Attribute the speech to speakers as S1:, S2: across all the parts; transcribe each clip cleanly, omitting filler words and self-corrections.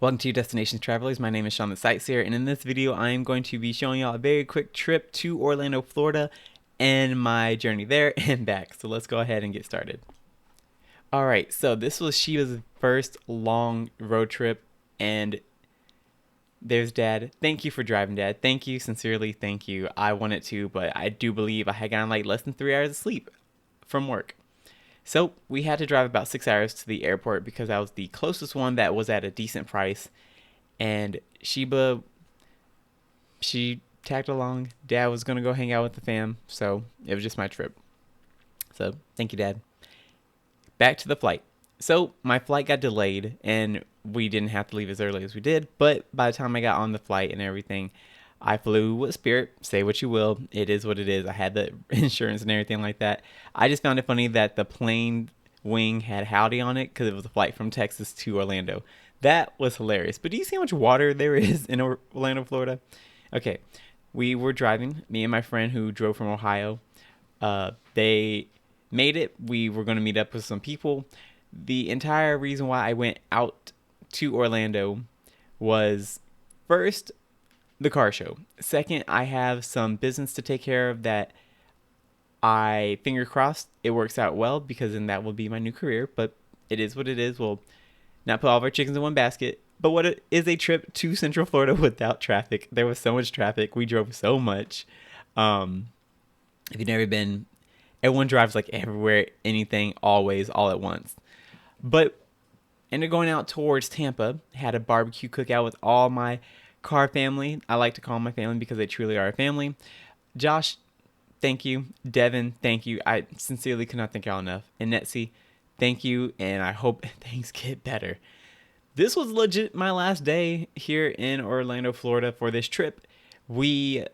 S1: Welcome to Destination Travelers. My name is Sean the Sightseer, and in this video, I am going to be showing y'all a very quick trip to Orlando, Florida, and my journey there and back. So let's go ahead and get started. All right, so this was Sheba's first long road trip, and there's Dad. Thank you for driving, Dad. Thank you, sincerely, thank you. I wanted to, but I do believe I had gotten like less than 3 hours of sleep from work. So we had to drive about 6 hours to the airport because that was the closest one that was at a decent price. And Sheba, she tagged along. Dad was going to go hang out with the fam, so it was just my trip. So thank you, Dad. Back to the flight. So my flight got delayed, and we didn't have to leave as early as we did. But by the time I got on the flight and everything, I flew with Spirit. Say what you will, it is what it is. I had the insurance and everything like that. I just found it funny that the plane wing had Howdy on it because it was a flight from Texas to Orlando. That was hilarious. But do you see how much water there is in Orlando, Florida? Okay, we were driving, me and my friend who drove from Ohio. They made it. We were going to meet up with some people. The entire reason why I went out to Orlando was first, the car show. Second, I have some business to take care of that I finger crossed it works out well because then that will be my new career. But it is what it is. We'll not put all of our chickens in one basket. But what it is a trip to Central Florida without traffic. There was so much traffic. We drove so much. Um, if you've never been, everyone drives like everywhere, anything, always, all at once. But ended up going out towards Tampa. Had a barbecue cookout with all my car family. I like to call them my family because they truly are a family. Josh, thank you. Devin, thank you. I sincerely cannot thank y'all enough. And Netsie, thank you. And I hope things get better. This was legit my last day here in Orlando, Florida for this trip. We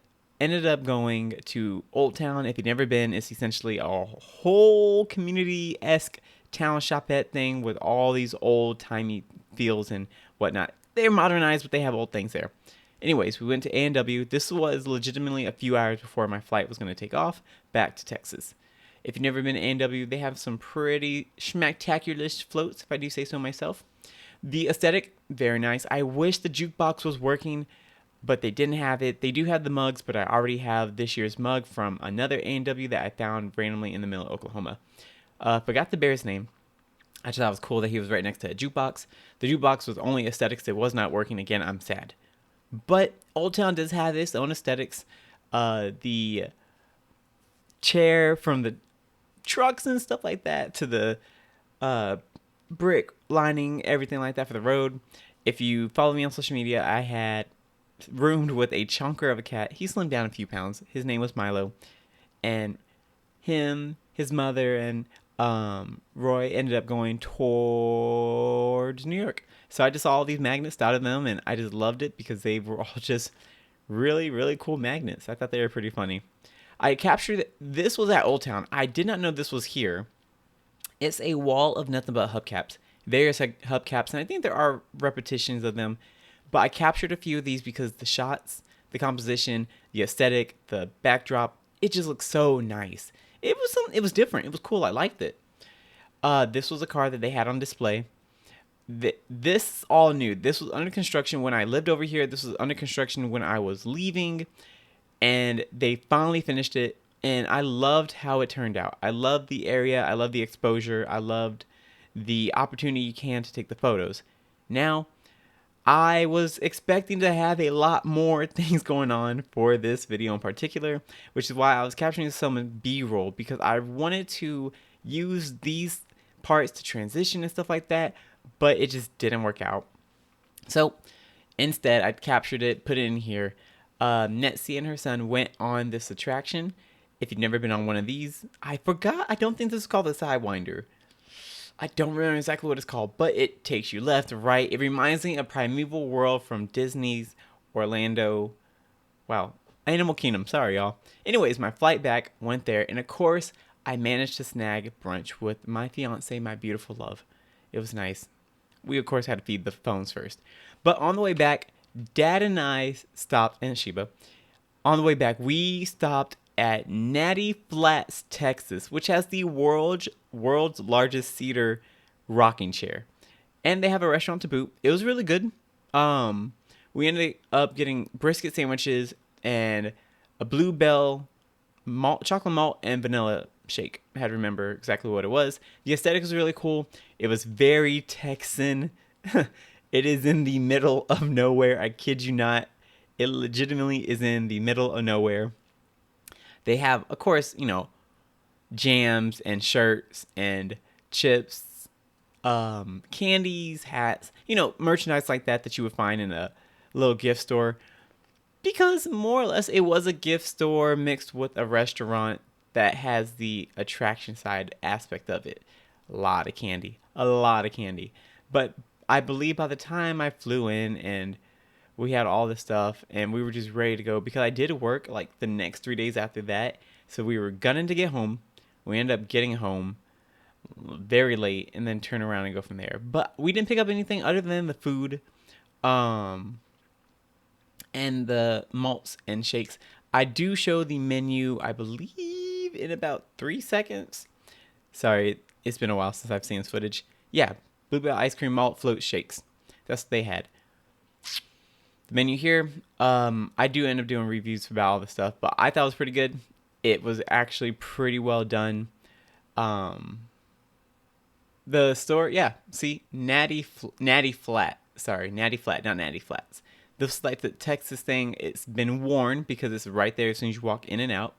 S1: ended up going to Old Town. If you've never been, it's essentially a whole community-esque town shopette thing with all these old-timey feels and whatnot. They're modernized, but they have old things there. Anyways, we went to A&W. This was legitimately a few hours before my flight was going to take off back to Texas. If you've never been to A&W, they have some pretty schmactacular floats, if I do say so myself. The aesthetic, very nice. I wish the jukebox was working, but they didn't have it. They do have the mugs, but I already have this year's mug from another A&W that I found randomly in the middle of Oklahoma. Forgot the bear's name. I just thought it was cool that he was right next to a jukebox. The jukebox was only aesthetics. It was not working. Again, I'm sad. But Old Town does have its own aesthetics. The chair from the trucks and stuff like that to the brick lining, everything like that for the road. If you follow me on social media, I had roomed with a chunker of a cat. He slimmed down a few pounds. His name was Milo. And him, his mother, and Roy ended up going towards New York. So I just saw all these magnets out of them, and I just loved it because they were all just really, really cool magnets. I thought they were pretty funny. I captured this was at Old Town. I did not know this was here. It's a wall of nothing but hubcaps. Various hubcaps, and I think there are repetitions of them. But I captured a few of these because the shots, the composition, the aesthetic, the backdrop, it just looks so nice. It was different. It was cool. I liked it. This was a car that they had on display. This all new. This was under construction when I lived over here. This was under construction when I was leaving, and they finally finished it. And I loved how it turned out. I loved the area. I loved the exposure. I loved the opportunity you can to take the photos. Now, I was expecting to have a lot more things going on for this video in particular, which is why I was capturing some B-roll because I wanted to use these parts to transition and stuff like that, but it just didn't work out. So instead, I captured it, put it in here. Netsie and her son went on this attraction. If you've never been on one of these, I forgot. I don't think this is called the Sidewinder. I don't remember exactly what it's called, but it takes you left, right. It reminds me of Primeval World from Disney's Orlando. Wow, Animal Kingdom. Sorry, y'all. Anyways, my flight back went there, and of course, I managed to snag brunch with my fiance, my beautiful love. It was nice. We, of course, had to feed the phones first. But on the way back, Dad and I stopped, and Sheba. On the way back, we stopped at Natty Flats, Texas, which has the world's largest cedar rocking chair. And they have a restaurant to boot. It was really good. We ended up getting brisket sandwiches and a Bluebell chocolate malt and vanilla shake. I had to remember exactly what it was. The aesthetic was really cool. It was very Texan. It is in the middle of nowhere. I kid you not. It legitimately is in the middle of nowhere. They have, of course, jams and shirts and chips, candies, hats, merchandise like that you would find in a little gift store. Because more or less it was a gift store mixed with a restaurant that has the attraction side aspect of it. A lot of candy. A lot of candy. But I believe by the time I flew in and we had all this stuff and we were just ready to go, because I did work like the next 3 days after that. So we were gunning to get home. We ended up getting home very late and then turn around and go from there. But we didn't pick up anything other than the food. And the malts and shakes. I do show the menu, I believe, in about 3 seconds. Sorry, it's been a while since I've seen this footage. Yeah, Bluebell ice cream malt float shakes. That's what they had. The menu here, I do end up doing reviews about all the stuff, but I thought it was pretty good. It was actually pretty well done. The store, yeah, see, Natty Flat. Sorry, Natty Flat, not Natty Flats. This is like the Texas thing. It's been worn because it's right there as soon as you walk in and out.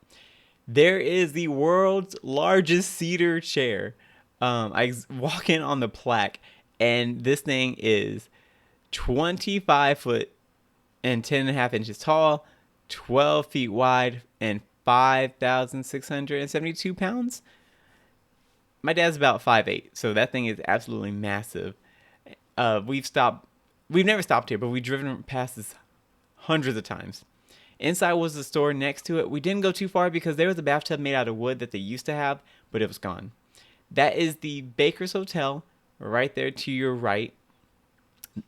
S1: There is the world's largest cedar chair. I walk in on the plaque, and this thing is 25 foot and 10.5 inches tall, 12 feet wide, and 5,672 pounds. My dad's about 5'8", so that thing is absolutely massive. We've never stopped here, but we've driven past this hundreds of times. Inside was the store next to it. We didn't go too far because there was a bathtub made out of wood that they used to have, but it was gone. That is the Baker's Hotel right there to your right.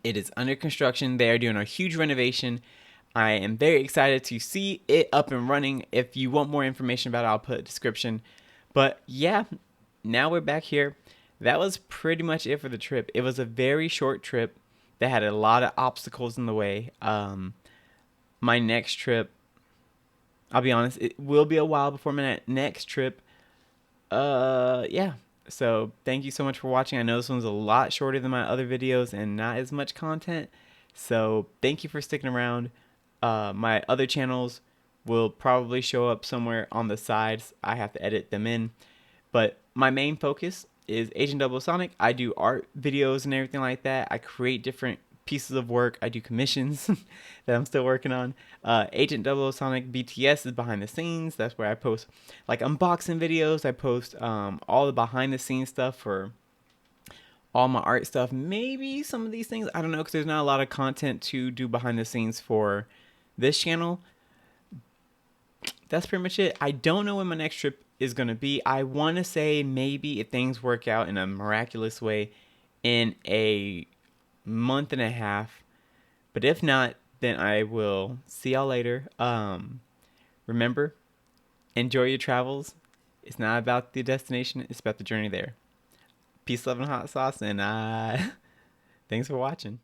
S1: It is under construction. They are doing a huge renovation. I am very excited to see it up and running. If you want more information about it, I'll put a description. But yeah, now we're back here. That was pretty much it for the trip. It was a very short trip that had a lot of obstacles in the way. My next trip, I'll be honest, it will be a while before my next trip. Yeah. So thank you so much for watching. I know this one's a lot shorter than my other videos and not as much content. So thank you for sticking around. My other channels will probably show up somewhere on the sides. I have to edit them in. But my main focus is Agent Double Sonic. I do art videos and everything like that. I create different pieces of work. I do commissions that I'm still working on. Agent Double Sonic BTS is behind the scenes. That's where I post like unboxing videos. I post all the behind the scenes stuff for all my art stuff. Maybe some of these things, I don't know, because there's not a lot of content to do behind the scenes for this channel. That's pretty much it. I don't know when my next trip is going to be. I want to say maybe if things work out in a miraculous way in a month and a half. But if not, then I will see y'all later. Remember, enjoy your travels. It's not about the destination. It's about the journey there. Peace, love, and hot sauce. And thanks for watching.